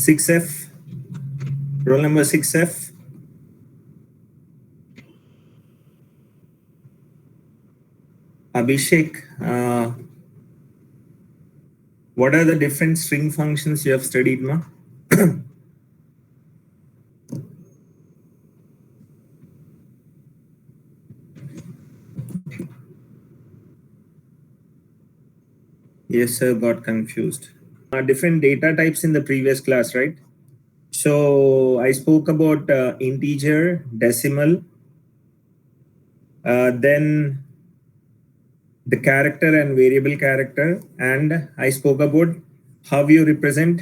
6F, roll number 6F. Abhishek, what are the different string functions you have studied, ma? Yes, sir, got confused. Different data types in the previous class, right? So I spoke about integer, decimal, then the character and variable character, and I spoke about how you represent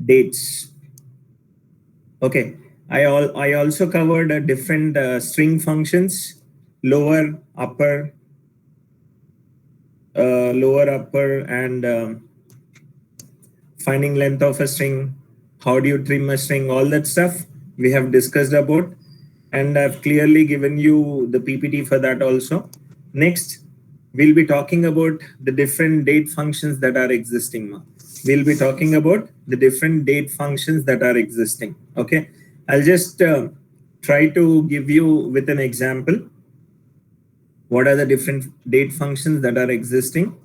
dates. Okay, I also covered different string functions, lower, upper, and finding length of a string, how do you trim a string, all that stuff we have discussed about, and I've clearly given you the PPT for that also. Next, we'll be talking about the different date functions that are existing. We'll be talking about the different date functions that are existing. Okay, I'll just try to give you with an example what are the different date functions that are existing.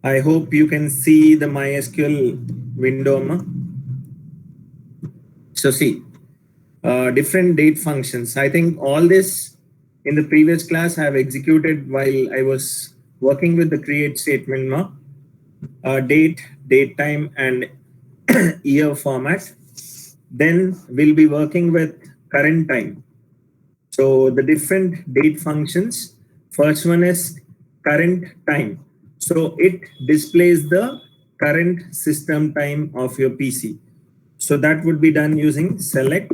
I hope you can see the MySQL window. So see, different date functions. I think all this in the previous class I have executed while I was working with the create statement. Date, date time, and year format. Then we'll be working with current time. So the different date functions. First one is current time. So it displays the current system time of your PC. So that would be done using select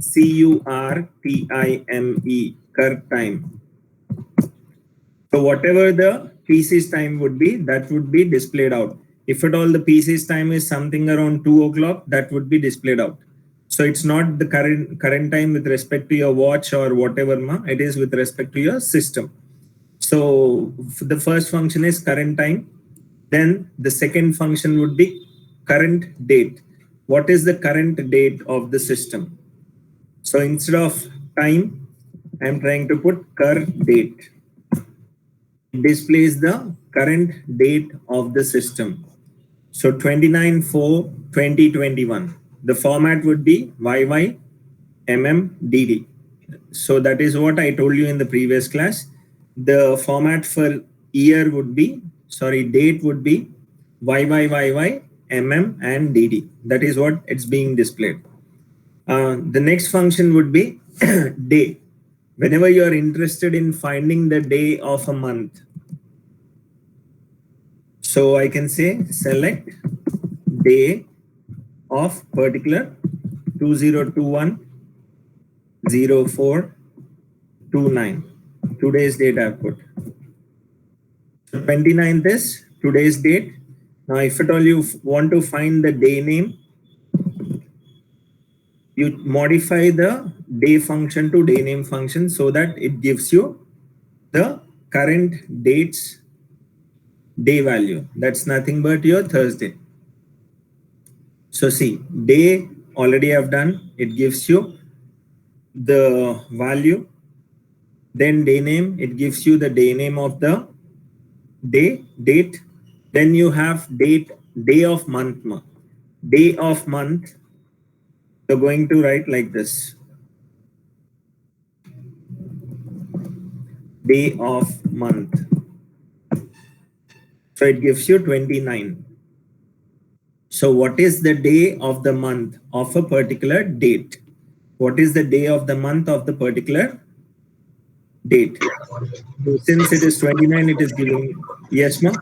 CURTIME, current time. So whatever the PC's time would be, that would be displayed out. If at all the PC's time is something around 2 o'clock, that would be displayed out. So it's not the current time with respect to your watch or whatever, it is with respect to your system. So the first function is current time. Then the second function would be current date. What is the current date of the system? So instead of time, I'm trying to put cur date. It displays the current date of the system. So 29/4/2021. The format would be YYMMDD. So that is what I told you in the previous class. The format for year would be, date would be YYYYMM and DD. That is what it's being displayed. The next function would be day. Whenever you are interested in finding the day of a month, so I can say select day of particular 2021/04/29. Today's date I put. So 29th is today's date. Now if at all you want to find the day name, you modify the day function to day name function so that it gives you the current date's day value. That's nothing but your Thursday. So see, day already I've done. It gives you the value. Then day name, it gives you the day name of the day, date. Then you have date, day of month. Day of month, you're going to write like this. Day of month. So it gives you 29. So what is the day of the month of a particular date? What is the day of the month of the particular date? So since it is 29, it is giving, yes, ma?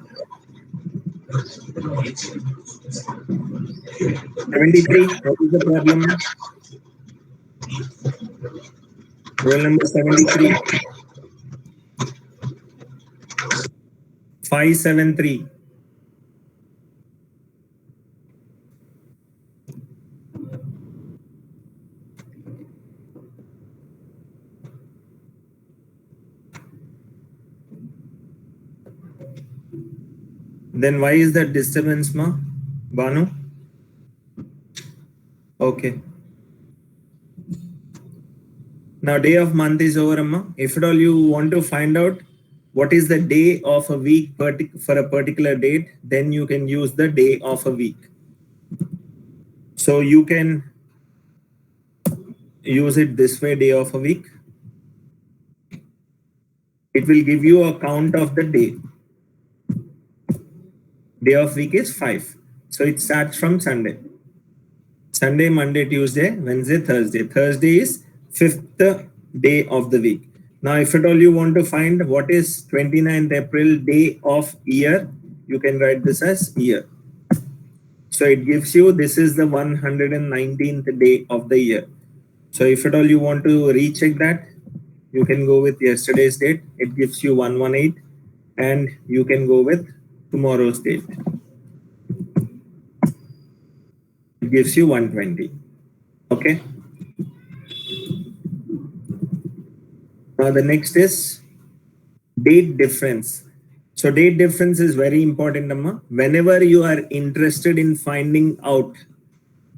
73, what is the problem? Roll number 73. 573. Then why is that disturbance, ma? Banu? Okay. Now day of month is over, amma. If at all you want to find out what is the day of a week for a particular date, then you can use the day of a week. So you can use it this way, day of a week. It will give you a count of the day. Day of week is 5. So it starts from Sunday. Sunday, Monday, Tuesday, Wednesday, Thursday. Thursday is 5th day of the week. Now, if at all you want to find what is 29th April day of year, you can write this as year. So it gives you, this is the 119th day of the year. So if at all you want to recheck that, you can go with yesterday's date. It gives you 118, and you can go with tomorrow's date. It gives you 120. Okay. Now the next is date difference. So date difference is very important, Amma. Whenever you are interested in finding out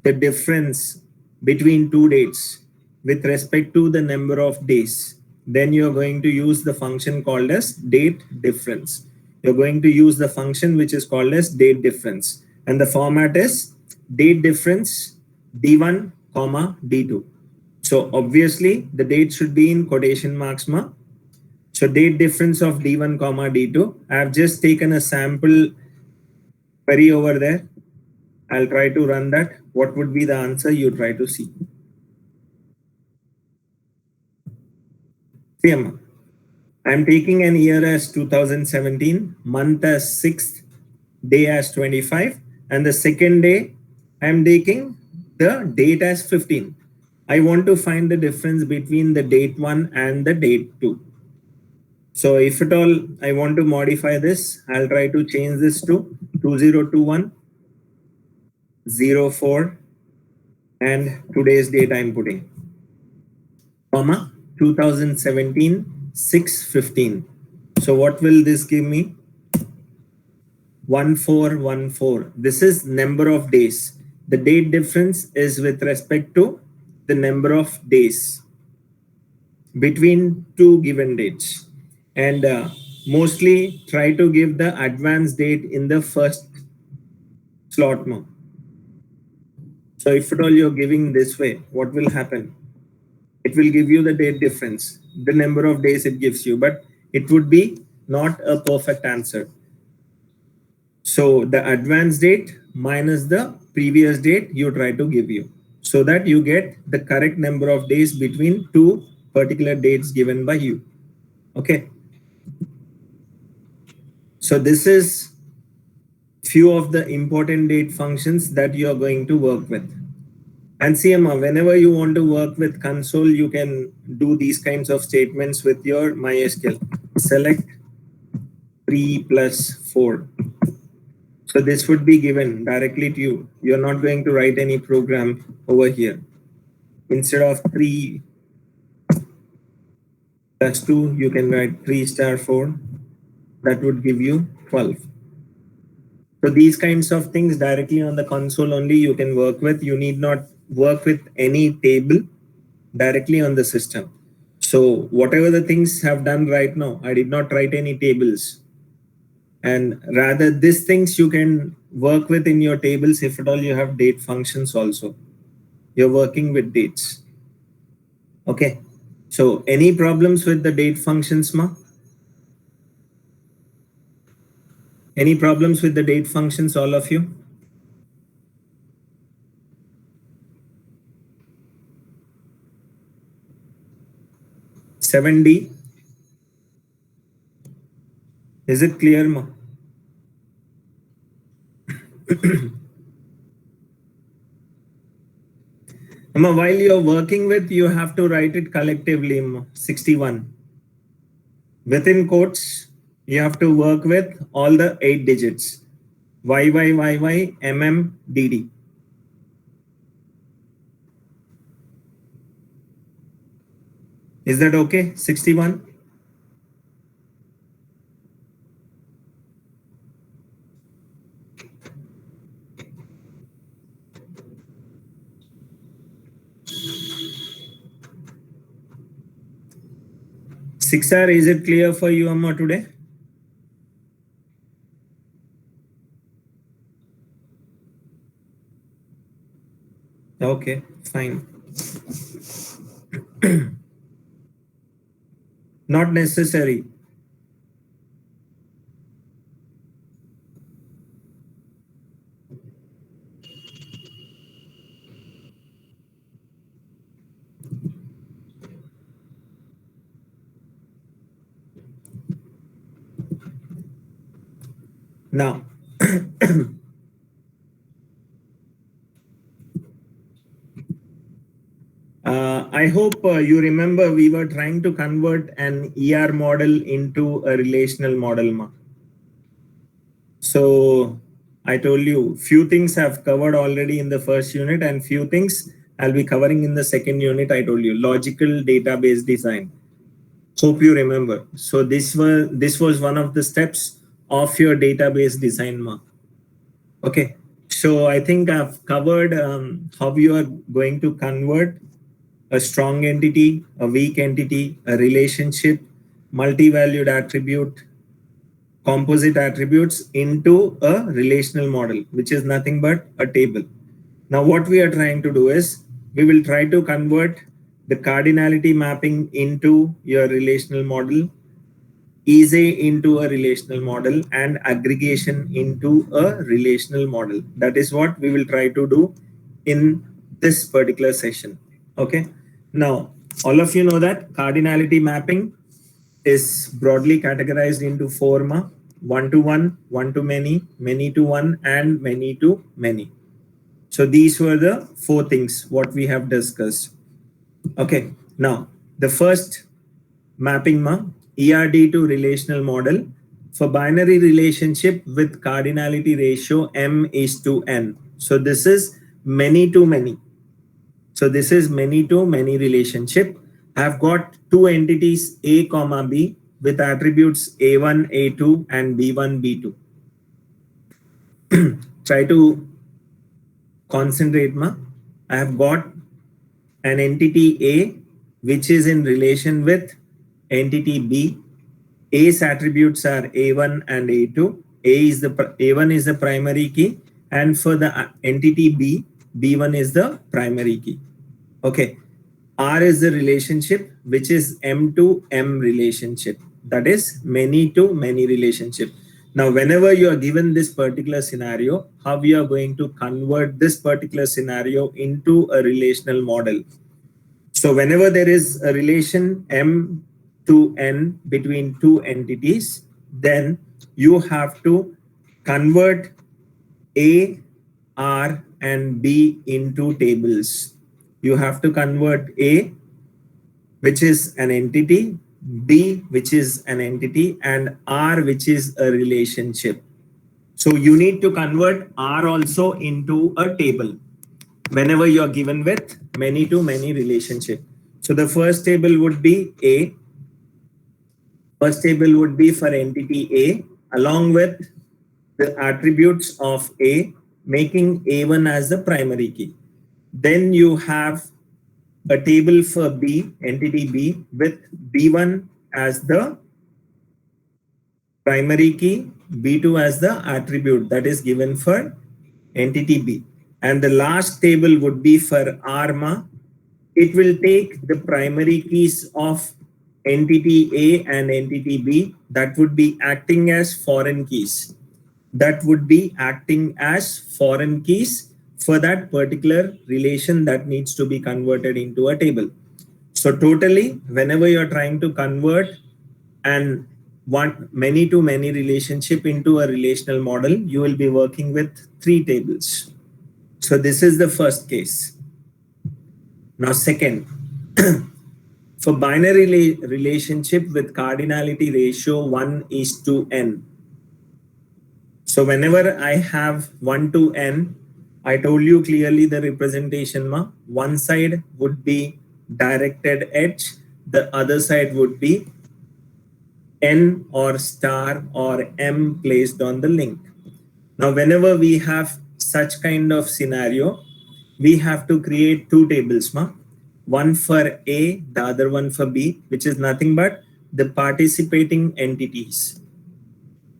the difference between two dates with respect to the number of days, then you're going to use the function called as date difference. You're going to use the function which is called as date difference. And the format is date difference D1, comma D2. So obviously the date should be in quotation marks, ma. So date difference of D1, comma D2. I have just taken a sample query over there. I'll try to run that. What would be the answer? You try to see. See, Amma. I'm taking an year as 2017, month as 6th, day as 25, and the second day I'm taking the date as 15. I want to find the difference between the date 1 and the date 2. So if at all I want to modify this, I'll try to change this to 2021 04, and today's date I'm putting, comma 2017 615. So what will this give me? 1414. This is number of days. The date difference is with respect to the number of days between two given dates. And mostly try to give the advance date in the first slot now. So if at all you're giving this way, what will happen? It will give you the date difference, the number of days it gives you, but it would be not a perfect answer. So the advance date minus the previous date you try to give you, so that you get the correct number of days between two particular dates given by you. Okay. So this is few of the important date functions that you are going to work with. And CMA, whenever you want to work with console, you can do these kinds of statements with your MySQL. Select 3 plus 4. So this would be given directly to you. You're not going to write any program over here. Instead of 3 plus 2, you can write 3 star 4. That would give you 12. So these kinds of things directly on the console only you can work with. You need not work with any table directly on the system. So whatever the things have done right now, I did not write any tables. And rather these things you can work with in your tables if at all you have date functions also. You're working with dates. Okay. So any problems with the date functions, ma? Any problems with the date functions, all of you? $7D. Is it clear, ma? While you're working with, you have to write it collectively, 61. Within quotes, you have to work with all the 8 digits. YY, MM, DD. Is that okay? 61? Sixar, is it clear for you, Amma, today? Okay, fine. Not necessary. Now, I hope you remember we were trying to convert an ER model into a relational model. Ma. So I told you few things have covered already in the first unit and few things I'll be covering in the second unit. I told you logical database design. Hope you remember. So this was one of the steps of your database design. Ma. Okay. So I think I've covered how you are going to convert a strong entity, a weak entity, a relationship, multi-valued attribute, composite attributes into a relational model, which is nothing but a table. Now, what we are trying to do is we will try to convert the cardinality mapping into your relational model, ease into a relational model, and aggregation into a relational model. That is what we will try to do in this particular session. Okay. Now, all of you know that cardinality mapping is broadly categorized into 4 one-to-one, one-to-many, many-to-one, and many-to-many. So these were the 4 things what we have discussed. Okay. Now, the first mapping ERD to relational model for binary relationship with cardinality ratio m:n. So this is many to many. So this is many to many relationship. I've got 2 entities A comma B with attributes A1, A2 and B1, B2. Try to concentrate. I have got an entity A which is in relation with entity B. A's attributes are A1 and A2. A1 is the primary key, and for the entity B, B1 is the primary key. Okay. R is the relationship, which is M to M relationship. That is many to many relationship. Now, whenever you are given this particular scenario, how we are going to convert this particular scenario into a relational model. So whenever there is a relation M to N between 2 entities, then you have to convert A, R, and B into tables. You have to convert A, which is an entity, B, which is an entity, and R, which is a relationship. So you need to convert R also into a table whenever you're given with many to many relationship. So the first table would be A. First table would be for entity A along with the attributes of A, making A1 as the primary key. Then you have a table for B, entity B, with B1 as the primary key, B2 as the attribute that is given for entity B. And the last table would be for ARMA. It will take the primary keys of entity A and entity B that would be acting as foreign keys. That would be acting as foreign keys for that particular relation that needs to be converted into a table. So totally, whenever you're trying to convert and want many to many relationship into a relational model, you will be working with 3 tables. So this is the first case. Now second, for binary relationship with cardinality ratio 1:n. So whenever I have 1 to n, I told you clearly the representation. One side would be directed edge, the other side would be n or star or m placed on the link. Now, whenever we have such kind of scenario, we have to create two tables, one for A, the other one for B, which is nothing but the participating entities.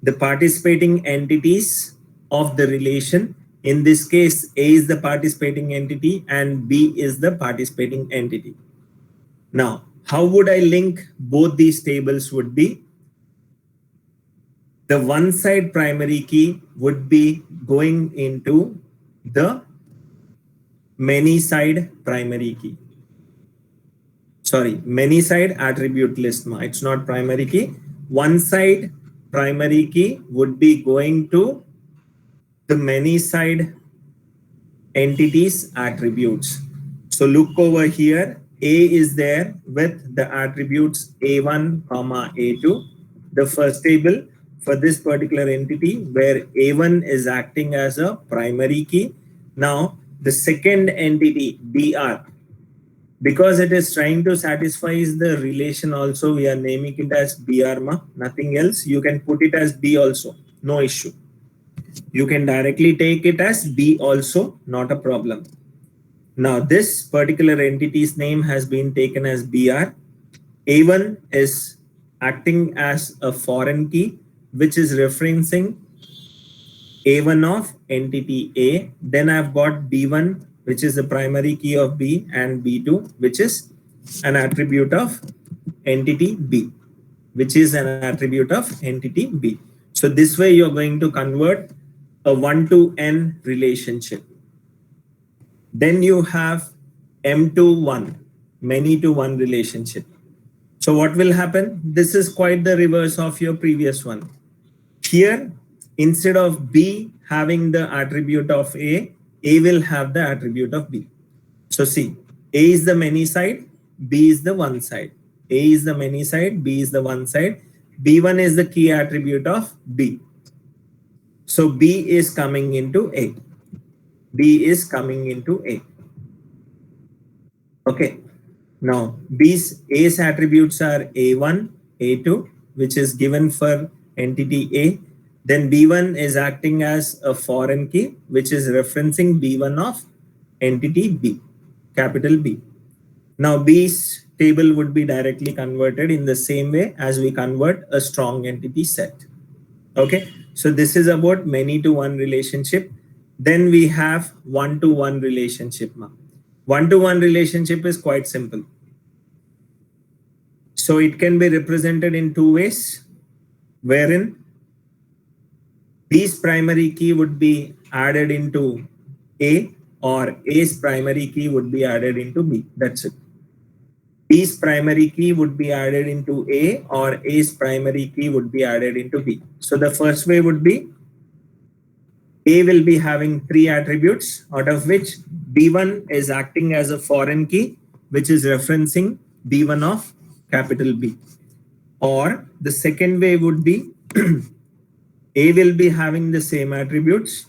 The participating entities of the relation. In this case, A is the participating entity and B is the participating entity. Now, how would I link both these tables would be, the one side primary key would be going into the many side primary key. Sorry, many side attribute list. It's not primary key. One side primary key would be going to the many side entities attributes. So look over here. A is there with the attributes A1, A2. The first table for this particular entity where A1 is acting as a primary key. Now the second entity BR, because it is trying to satisfy the relation also, we are naming it as BR, nothing else. You can put it as B also, no issue. You can directly take it as B also, not a problem. Now this particular entity's name has been taken as BR. A1 is acting as a foreign key, which is referencing A1 of entity A. Then I've got B1, which is the primary key of B, and B2, which is an attribute of entity B, which is an attribute of entity B. So this way you're going to convert a 1 to n relationship. Then you have M to 1, many to one relationship. So what will happen? This is quite the reverse of your previous one. Here, instead of B having the attribute of A will have the attribute of B. So see, A is the many side, B is the one side. A is the many side, B is the one side. B1 is the key attribute of B. So B is coming into A. B is coming into A. Okay. Now A's attributes are A1, A2, which is given for entity A. Then B1 is acting as a foreign key, which is referencing B1 of entity B, capital B. Now B's table would be directly converted in the same way as we convert a strong entity set. Okay, so this is about many to one relationship. Then we have one to one relationship. One to one relationship is quite simple. So it can be represented in two ways, wherein B's primary key would be added into A, or A's primary key would be added into B. That's it. B's primary key would be added into A, or A's primary key would be added into B. So the first way would be A will be having three attributes, out of which B1 is acting as a foreign key, which is referencing B1 of capital B. Or the second way would be A will be having the same attributes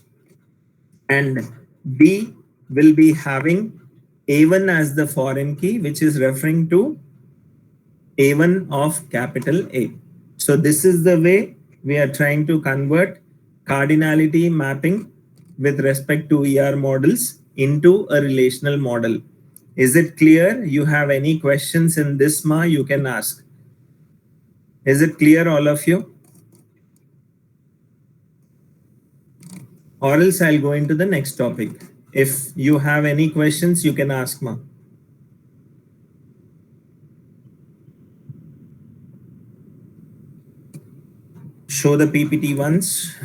and B will be having A1 as the foreign key, which is referring to A1 of capital A. So this is the way we are trying to convert cardinality mapping with respect to ER models into a relational model. Is it clear? You have any questions in this, you can ask. Is it clear, all of you? Or else I'll go into the next topic. If you have any questions, you can ask, Show the PPT once.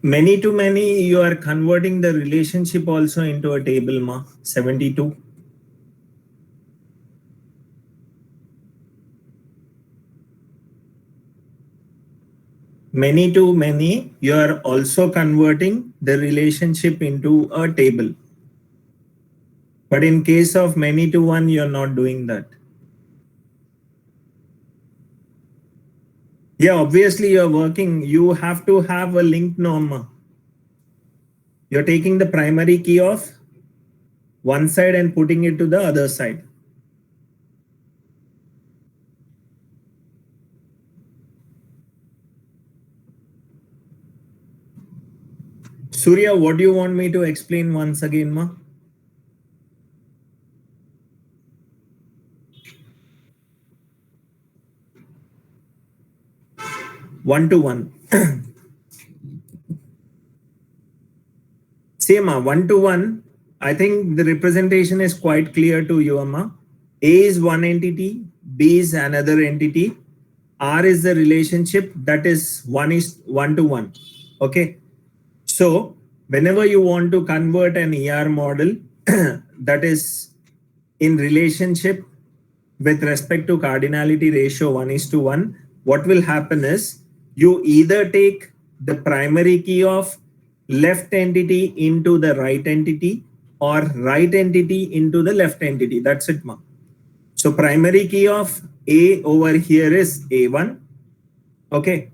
Many to many, you are converting the relationship also into a table, ma. 72. Many to many, you are also converting the relationship into a table. But in case of many to one, you're not doing that. Yeah, obviously you're working. You have to have a linked norm. You're taking the primary key of one side and putting it to the other side. Surya, what do you want me to explain once again, ma? One to one. Same, one to one. I think the representation is quite clear to you, Amma. A is one entity, B is another entity, R is the relationship that is one to one. Okay. So whenever you want to convert an ER model that is in relationship with respect to cardinality ratio 1:1, what will happen is you either take the primary key of left entity into the right entity or right entity into the left entity. That's it, ma. So primary key of A over here is A1. Okay.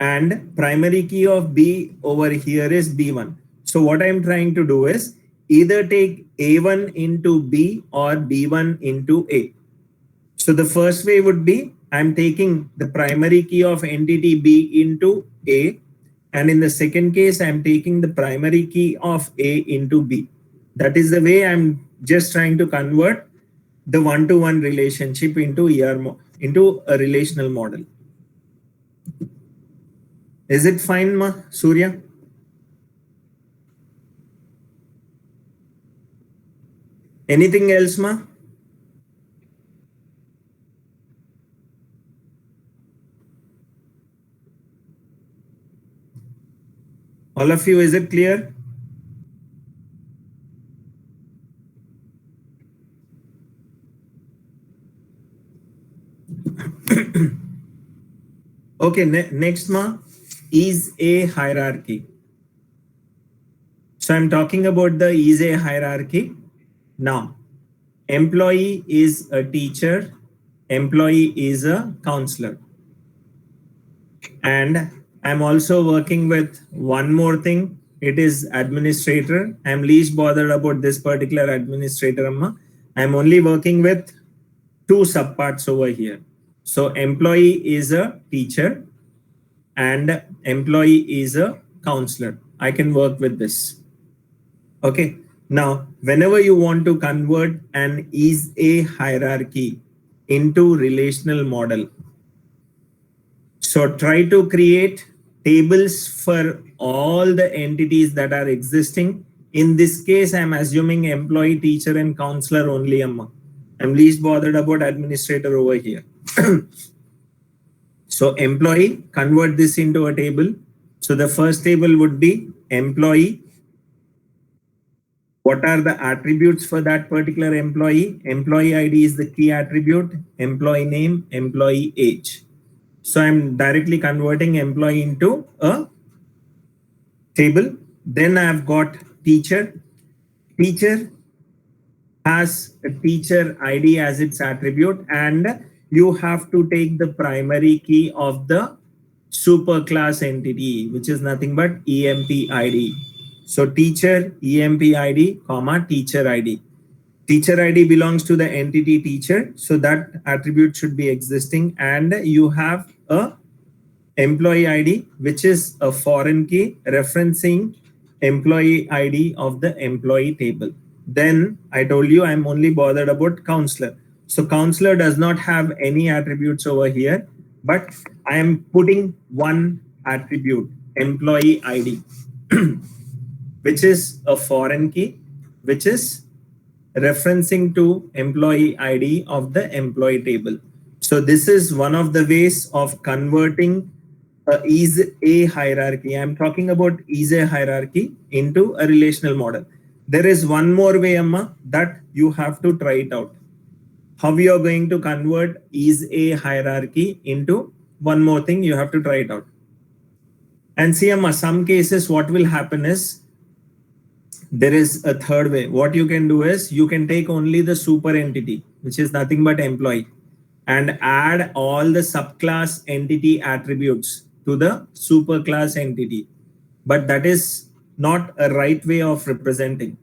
And primary key of B over here is B1. So what I'm trying to do is either take A1 into B or B1 into A. So the first way would be I'm taking the primary key of entity B into A. And in the second case, I'm taking the primary key of A into B. That is the way I'm just trying to convert the one-to-one relationship into into a relational model. Is it fine, ma, Surya? Anything else, ma? All of you, is it clear? Okay, next, ma, is a hierarchy. So I'm talking about the is a hierarchy. Now, employee is a teacher, employee is a counselor. And I'm also working with one more thing. It is administrator. I'm least bothered about this particular administrator, amma. I'm only working with two subparts over here. So employee is a teacher and employee is a counselor. I can work with this. Okay. Now, whenever you want to convert an is a hierarchy into relational model, so try to create tables for all the entities that are existing. In this case, I'm assuming employee, teacher, and counselor only, amma. I'm least bothered about administrator over here. So employee, convert this into a table. So the first table would be employee. What are the attributes for that particular employee? Employee ID is the key attribute, employee name, employee age. So I'm directly converting employee into a table. Then I've got teacher. Teacher has a teacher ID as its attribute, and you have to take the primary key of the superclass entity, which is nothing but EMP ID. So teacher, EMP ID, comma, teacher ID. Teacher ID belongs to the entity teacher. So that attribute should be existing. And you have a employee ID, which is a foreign key referencing employee ID of the employee table. Then I told you I'm only bothered about counselor. So counselor does not have any attributes over here, but I am putting one attribute, employee ID, which is a foreign key, which is referencing to employee ID of the employee table. So this is one of the ways of converting is a hierarchy. I'm talking about is a hierarchy into a relational model. There is one more way, Amma, that you have to try it out. How you are going to convert is a hierarchy into one more thing, you have to try it out. And see, Amma, some cases what will happen is there is a third way. What you can do is you can take only the super entity, which is nothing but employee, and add all the subclass entity attributes to the superclass entity. But that is not a right way of representing.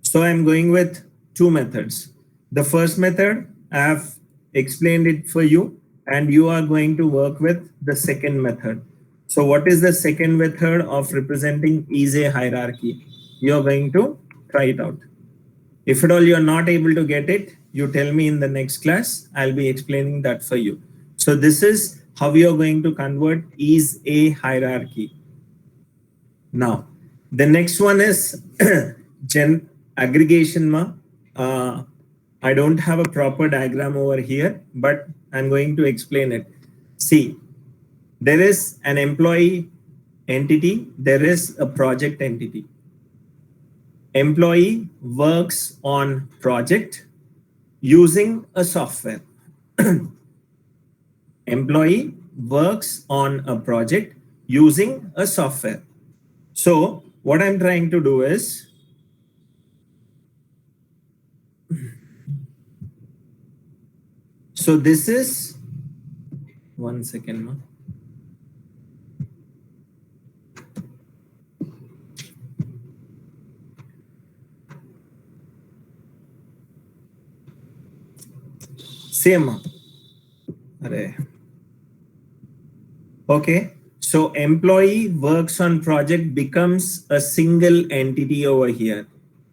So I'm going with two methods. The first method, I have explained it for you, and you are going to work with the second method. So what is the second method of representing is a hierarchy? You're going to try it out. If at all you're not able to get it, you tell me in the next class, I'll be explaining that for you. So this is how you're going to convert is a hierarchy. Now, the next one is aggregation. I don't have a proper diagram over here, but I'm going to explain it. See, there is an employee entity, there is a project entity. Employee works on project using a software. Employee works on a project using a software. So what I'm trying to do is, so this is, one second, ma. Same. Okay, so employee works on project becomes a single entity over here.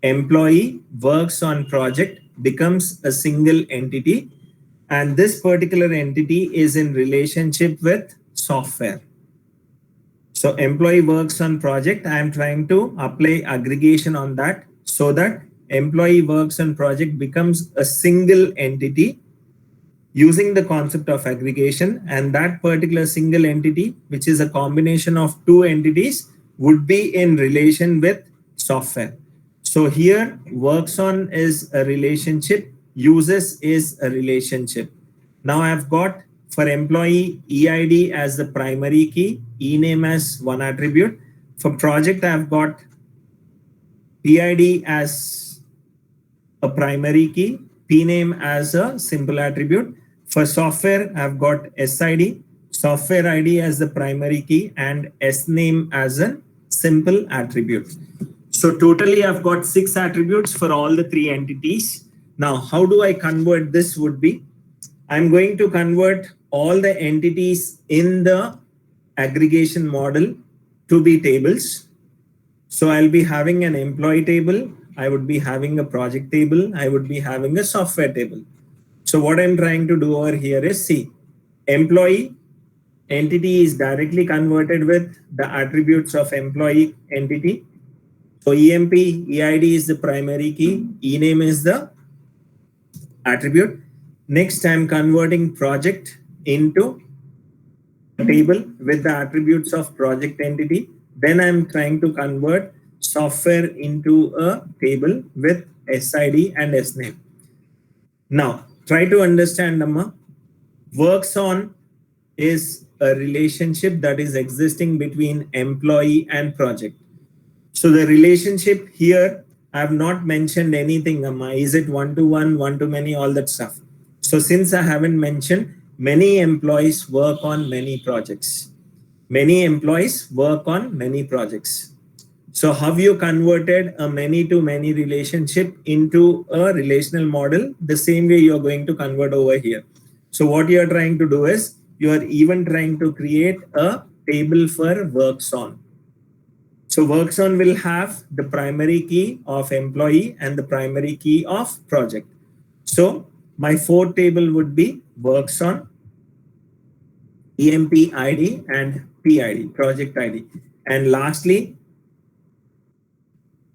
Employee works on project becomes a single entity, and this particular entity is in relationship with software. So employee works on project. I am trying to apply aggregation on that so that employee works on project becomes a single entity using the concept of aggregation, and that particular single entity, which is a combination of two entities, would be in relation with software. So here works on is a relationship, uses is a relationship. Now I've got for employee EID as the primary key, ename as one attribute. For project, I've got PID as a primary key, pname as a simple attribute. For software, I've got SID, software ID as the primary key, and SName as a simple attribute. So totally, I've got 6 attributes for all the 3 entities. Now, how do I convert this would be, I'm going to convert all the entities in the aggregation model to be tables. So I'll be having an employee table, I would be having a project table, I would be having a software table. So what I'm trying to do over here is, see, employee entity is directly converted with the attributes of employee entity. So EMP, EID is the primary key, ename is the attribute. Next, I'm converting project into a table with the attributes of project entity. Then I'm trying to convert software into a table with SID and SName. Now, try to understand, Amma. Works on is a relationship that is existing between employee and project. So the relationship here, I have not mentioned anything, Amma. Is it one-to-one, one-to-many, all that stuff. So since I haven't mentioned, many employees work on many projects. Many employees work on many projects. So how you converted a many-to-many relationship into a relational model, the same way you're going to convert over here. So what you're trying to do is, you're even trying to create a table for works on. So works on will have the primary key of employee and the primary key of project. So my 4th table would be works on, EMP ID and PID, project ID. And lastly,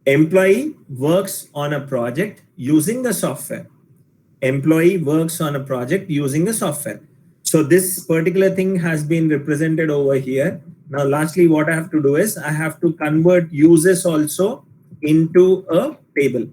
employee works on a project using the software. Employee works on a project using the software. So this particular thing has been represented over here. Now, lastly, what I have to do is I have to convert users also into a table.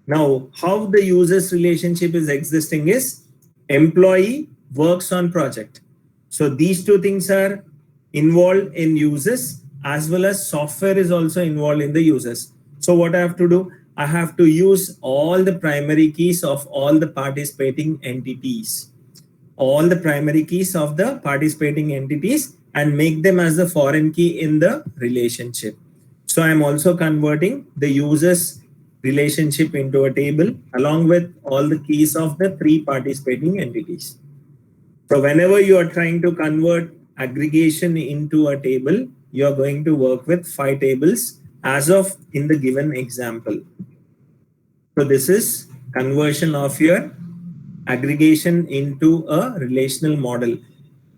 Now, how the users relationship is existing is employee works on project. So these two things are involved in users, as well as software is also involved in the users. So what I have to do, I have to use all the primary keys of all the participating entities, all the primary keys of the participating entities, and make them as the foreign key in the relationship. So I'm also converting the users relationship into a table along with all the keys of the three participating entities. So whenever you are trying to convert aggregation into a table, you are going to work with 5 tables as of in the given example. So this is conversion of your aggregation into a relational model.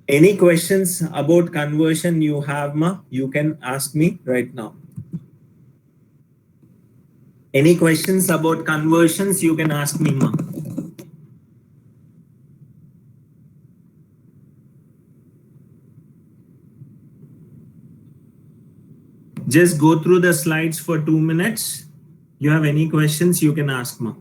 Any questions about conversion you have, ma? You can ask me right now. Any questions about conversions, you can ask me, ma. Just go through the slides for 2 minutes. You have any questions, you can ask, ma.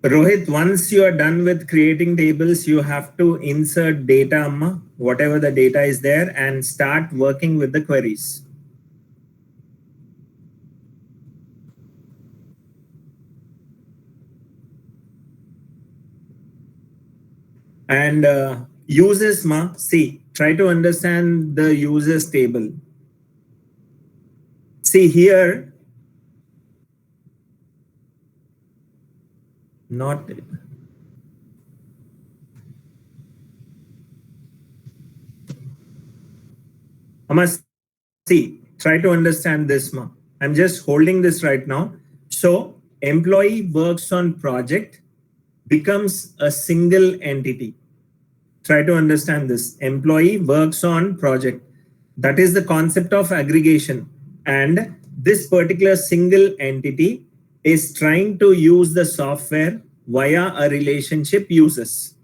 Rohit, once you are done with creating tables, you have to insert data, whatever the data is there, and start working with the queries. And users, see, try to understand the users table. See here, not see, try to understand this, ma. I'm just holding this right now. So employee works on project becomes a single entity. Try to understand this. Employee works on project. That is the concept of aggregation. And this particular single entity is trying to use the software via a relationship users.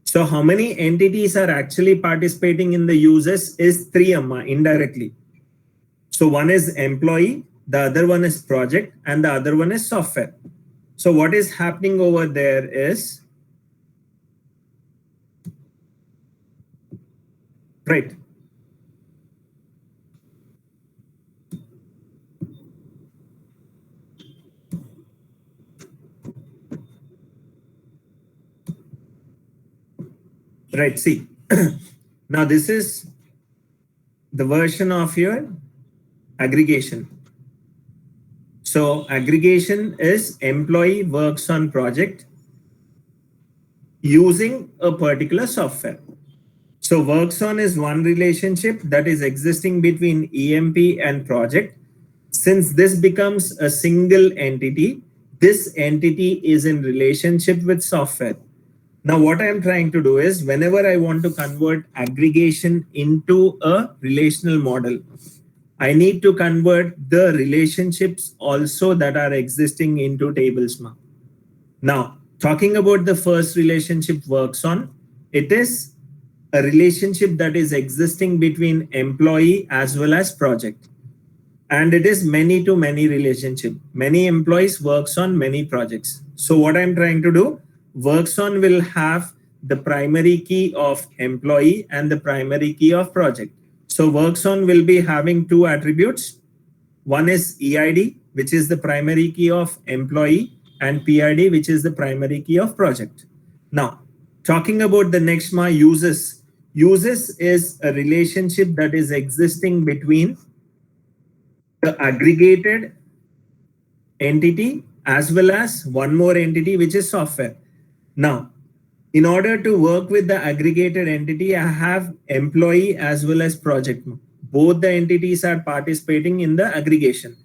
So how many entities are actually participating in the users is 3, indirectly. So one is employee, the other one is project, and the other one is software. So what is happening over there is, right, right, see, now this is the version of your aggregation. So aggregation is employee works on project using a particular software. So works on is one relationship that is existing between EMP and project. Since this becomes a single entity, this entity is in relationship with software. Now, what I'm trying to do is whenever I want to convert aggregation into a relational model, I need to convert the relationships also that are existing into tables. Now, talking about the first relationship works on, it is a relationship that is existing between employee as well as project. And it is many to many relationship. Many employees works on many projects. So what I'm trying to do, works on will have the primary key of employee and the primary key of project. So works on will be having two attributes. One is EID, which is the primary key of employee, and PID, which is the primary key of project. Now, talking about the next uses. Uses is a relationship that is existing between the aggregated entity as well as one more entity, which is software. Now, in order to work with the aggregated entity, I have employee as well as project. Both the entities are participating in the aggregation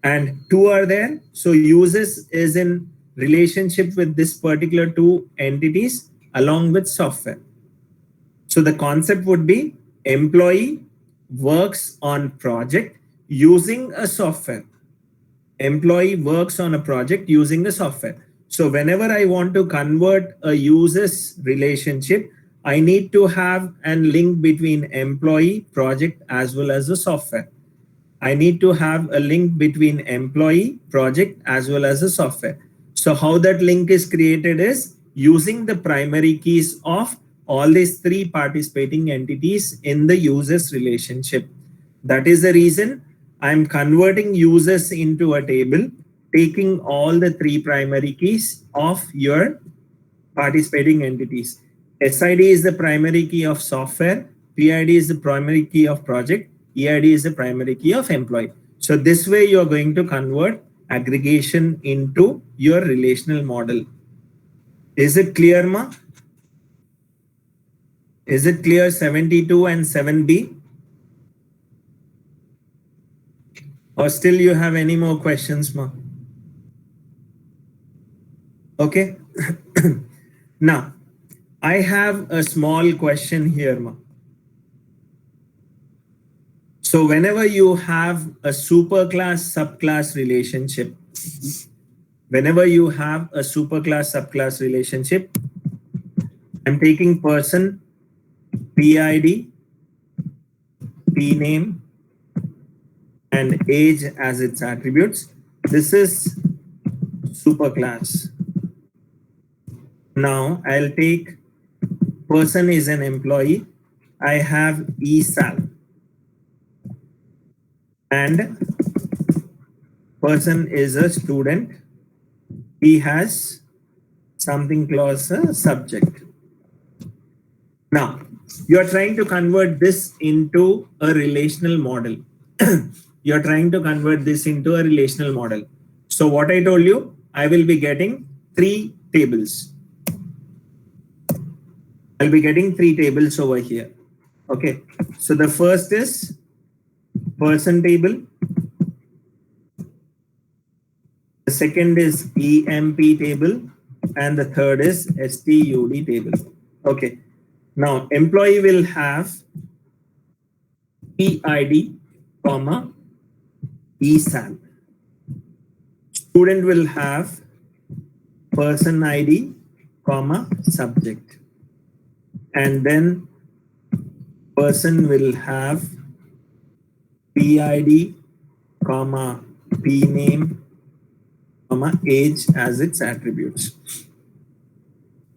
and two are there. So uses is in relationship with this particular two entities along with software. So the concept would be employee works on project using a software. Employee works on a project using a software. So whenever I want to convert a uses relationship, I need to have a link between employee, project, as well as the software. I need to have a link between employee, project, as well as the software. So how that link is created is using the primary keys of all these three participating entities in the users relationship. That is the reason I'm converting users into a table, taking all the three primary keys of your participating entities. SID is the primary key of software, PID is the primary key of project, EID is the primary key of employee. So this way you're going to convert aggregation into your relational model. Is it clear, Ma? Is it clear 72 and 7B? Or still you have any more questions, Ma? Okay. Now, I have a small question here, Ma. So whenever you have a superclass subclass relationship, I'm taking person, PID, PName, and age as its attributes. This is superclass. Now I'll take person is an employee. I have ESAL. And person is a student. He has something called a subject. Now, you are trying to convert this into a relational model. You're trying to convert this into a relational model. So what I told you, I will be getting three tables. I'll be getting three tables over here. Okay. So the first is person table. The second is EMP table. And the third is STUD table. Okay. Now, employee will have PID, comma, ESAL. Student will have person ID, comma, subject. And then person will have PID, comma, PName, comma, age as its attributes.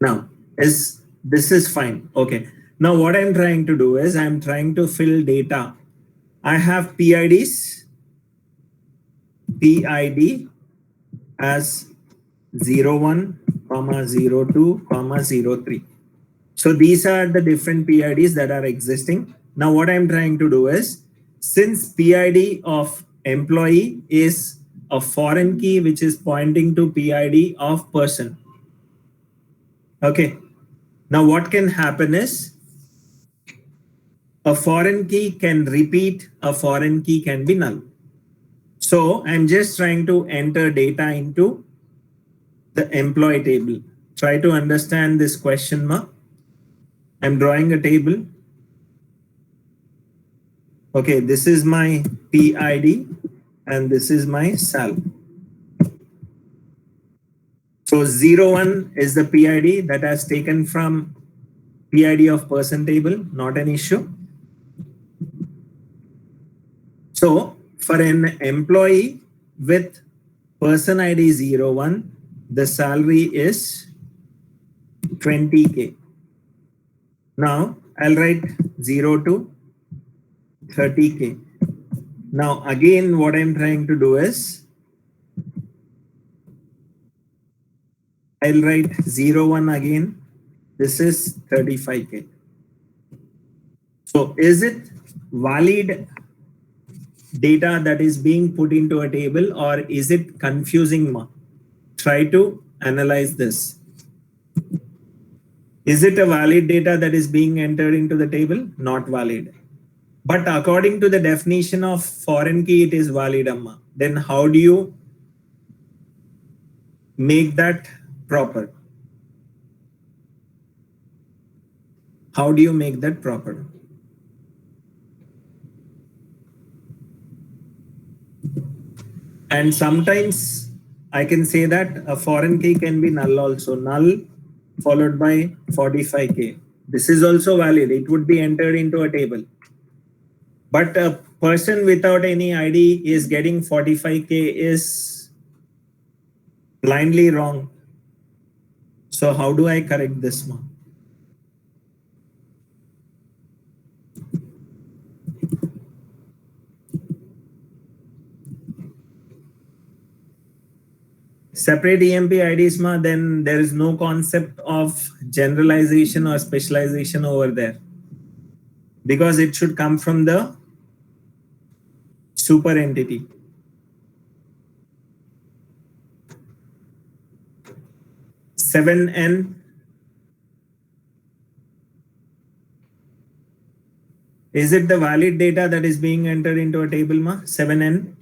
Now, this is fine. Okay. Now what I'm trying to do is I'm trying to fill data. I have PIDs, PID as 01, 02, 03. So these are the different PIDs that are existing. Now what I'm trying to do is, since PID of employee is a foreign key which is pointing to PID of person. Okay. Now what can happen is, a foreign key can repeat, a foreign key can be null. So I'm just trying to enter data into the employee table. Try to understand this question mark. I'm drawing a table. Okay, this is my PID and this is my sal. So 01 is the PID that has taken from PID of person table, not an issue. So for an employee with person ID 01, the salary is 20K. Now I'll write 0 to 30K. Now again, what I'm trying to do is I'll write 01 again. This is 35K. So is it valid data that is being put into a table, or is it confusing? Try to analyze this. Is it a valid data that is being entered into the table? Not valid. But according to the definition of foreign key, it is valid, Amma. Then how do you make that proper? How do you make that proper? And sometimes I can say that a foreign key can be null also. Null followed by 45K. This is also valid. It would be entered into a table. But a person without any ID is getting 45K is blindly wrong. So how do I correct this one? Separate EMP IDs, then there is no concept of generalization or specialization over there, because it should come from the super entity. (7n) is it the valid data that is being entered into a table? 7n.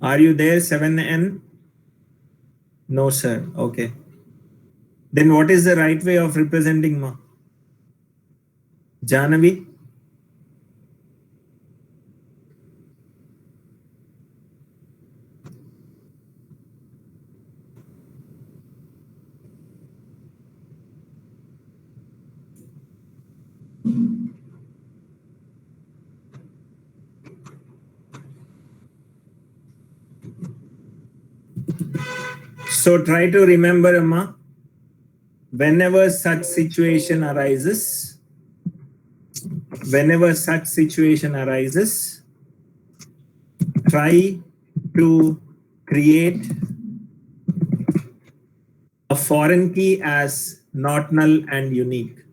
Are you there? 7n? No, sir. Okay. Then what is the right way of representing? Janavi? So try to remember, Amma, whenever such situation arises, try to create a foreign key as not null and unique.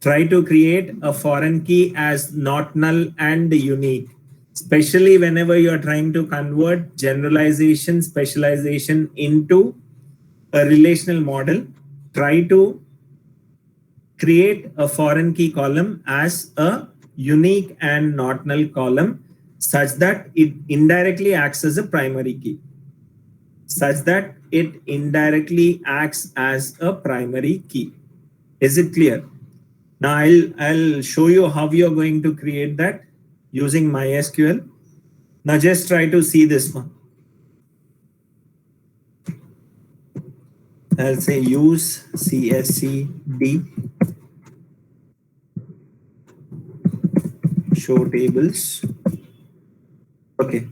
Try to create a foreign key as not null and unique, especially whenever you are trying to convert generalization, specialization into a relational model. Try to create a foreign key column as a unique and not null column, such that it indirectly acts as a primary key. Is it clear? Now I'll show you how you're going to create that using MySQL. Now just try to see this one. I'll say use CSCD show tables. Okay.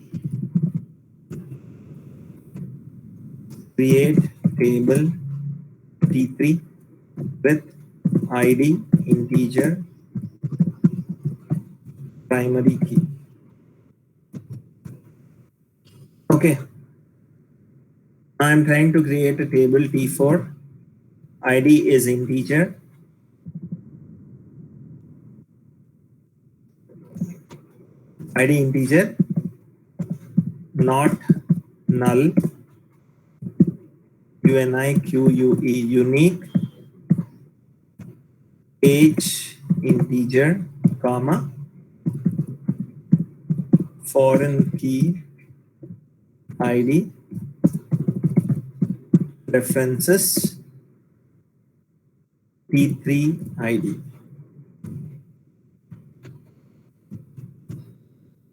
Create table T3 with ID integer primary key. Okay. I'm trying to create a table T4. ID is integer. ID integer, not null, UNIQUE unique, age integer, comma, foreign key ID, references, T3 ID.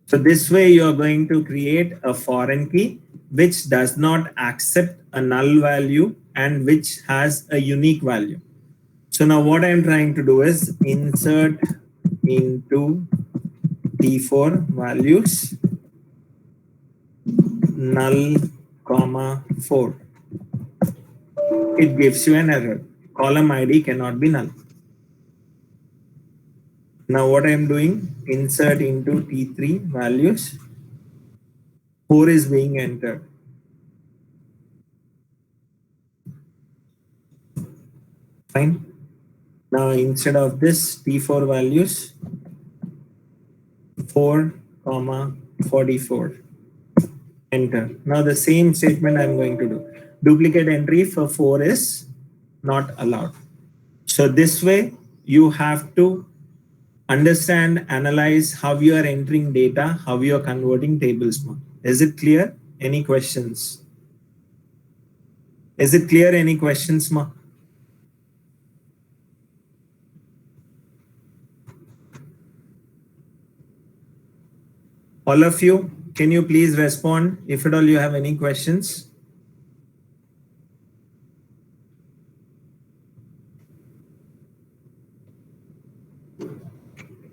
So this way you are going to create a foreign key which does not accept a null value and which has a unique value. So now what I'm trying to do is insert into T4 values null, comma 4. It gives you an error. Column ID cannot be null. Now what I'm doing, insert into T3 values, 4 is being entered. Fine. Now instead of this T4 values, 4, comma 44. Enter. Now the same statement I'm going to do. Duplicate entry for 4 is not allowed. So this way you have to understand, analyze how you are entering data, how you are converting tables. Is it clear? Any questions? Is it clear? Any questions, Ma? All of you, can you please respond if at all you have any questions?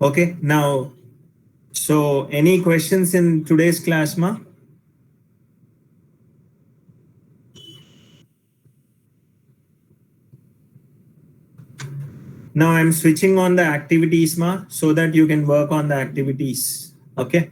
Okay, now, so any questions in today's class, Ma? Now I'm switching on the activities, Ma, so that you can work on the activities. Okay.